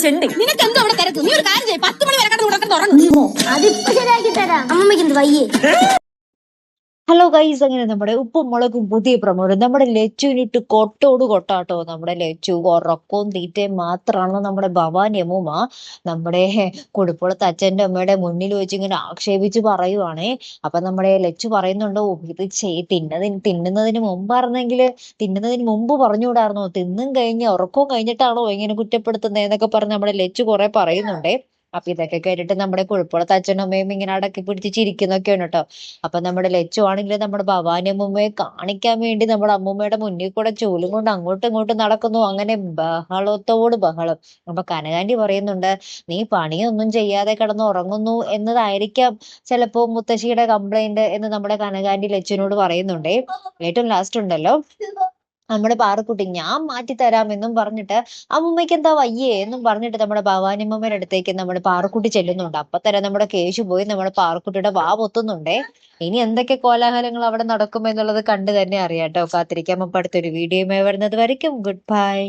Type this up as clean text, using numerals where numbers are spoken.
ചെണ്ടി. നിനക്ക് എന്തോ അവിടെ തിരക്ക്? നീ ഒരു കാര്യം ചെയ്യ്, 10 മണി വരെ കിടന്ന് ഉറങ്ങും. അതിപ്പോ ശരിയാക്കി തരാം. അമ്മമ്മയ്ക്ക് എന്ത് വയ്യേ? ഹലോ ഗൈസ്, അങ്ങനെ നമ്മുടെ ഉപ്പും മുളകും പുതിയ പ്രമോദം നമ്മുടെ ലച്ചുവിനിട്ട് കൊട്ടോട് കൊട്ടാട്ടോ. നമ്മുടെ ലച്ചു ഉറക്കവും തീറ്റയും മാത്രമാണ് നമ്മുടെ ഭവാനി അമ്മൂമ്മ നമ്മുടെ കുടുപ്പുളത്ത് അച്ഛന്റെ അമ്മയുടെ മുന്നിൽ വെച്ച് ഇങ്ങനെ ആക്ഷേപിച്ച് പറയുവാണേ. അപ്പൊ നമ്മുടെ ലച്ചു പറയുന്നുണ്ടോ, ഇത് തിന്നുന്നതിന് മുമ്പ് പറഞ്ഞുകൂടായിരുന്നോ, തിന്നും കഴിഞ്ഞ് ഉറക്കവും കഴിഞ്ഞിട്ടാണോ ഇങ്ങനെ കുറ്റപ്പെടുത്തുന്നതെന്നൊക്കെ പറഞ്ഞ് നമ്മുടെ ലച്ചു കുറെ പറയുന്നുണ്ടേ. അപ്പൊ ഇതൊക്കെ കേട്ടിട്ട് നമ്മുടെ കുഴപ്പമുള്ള അച്ഛനും അമ്മയും ഇങ്ങനെ അടക്കി പിടിച്ച് ചിരിക്കുന്നൊക്കെയാണ് കേട്ടോ. അപ്പൊ നമ്മുടെ ലച്ചു ആണെങ്കിൽ നമ്മുടെ ഭവാനി അമ്മൂമ്മയെ കാണിക്കാൻ വേണ്ടി നമ്മുടെ അമ്മൂമ്മയുടെ മുന്നിൽ കൂടെ ചൂലും കൊണ്ട് അങ്ങോട്ടും ഇങ്ങോട്ടും നടക്കുന്നു. അങ്ങനെ ബഹളത്തോട് ബഹളം. അപ്പൊ കനകാന്റി പറയുന്നുണ്ട്, നീ പണിയൊന്നും ചെയ്യാതെ കിടന്ന് ഉറങ്ങുന്നു എന്നതായിരിക്കാം ചിലപ്പോ മുത്തശ്ശിയുടെ കംപ്ലൈന്റ് എന്ന് നമ്മുടെ കനകാന്റി ലച്ചുവിനോട് പറയുന്നുണ്ടേ. ഏറ്റവും ലാസ്റ്റ് ഉണ്ടല്ലോ നമ്മുടെ പാറുക്കുട്ടി ഞാൻ മാറ്റി തരാമെന്നും പറഞ്ഞിട്ട് അമ്മൂമ്മയ്ക്ക് എന്താ വയ്യേ എന്നും പറഞ്ഞിട്ട് നമ്മുടെ ഭവാനിയമ്മയുടെ അടുത്തേക്ക് നമ്മുടെ പാറുക്കുട്ടി ചെല്ലുന്നുണ്ട്. അപ്പൊ തന്നെ നമ്മുടെ കേശു പോയി നമ്മുടെ പാറുക്കുട്ടിയുടെ വാ പൊത്തുന്നുണ്ടേ. ഇനി എന്തൊക്കെ കോലാഹലങ്ങൾ അവിടെ നടക്കും എന്നുള്ളത് കണ്ടു തന്നെ അറിയാട്ടോ. കാത്തിരിക്കാം. അപ്പൊ അടുത്തൊരു വീഡിയോയുമായി വരുന്നത് വരയ്ക്കും ഗുഡ് ബൈ.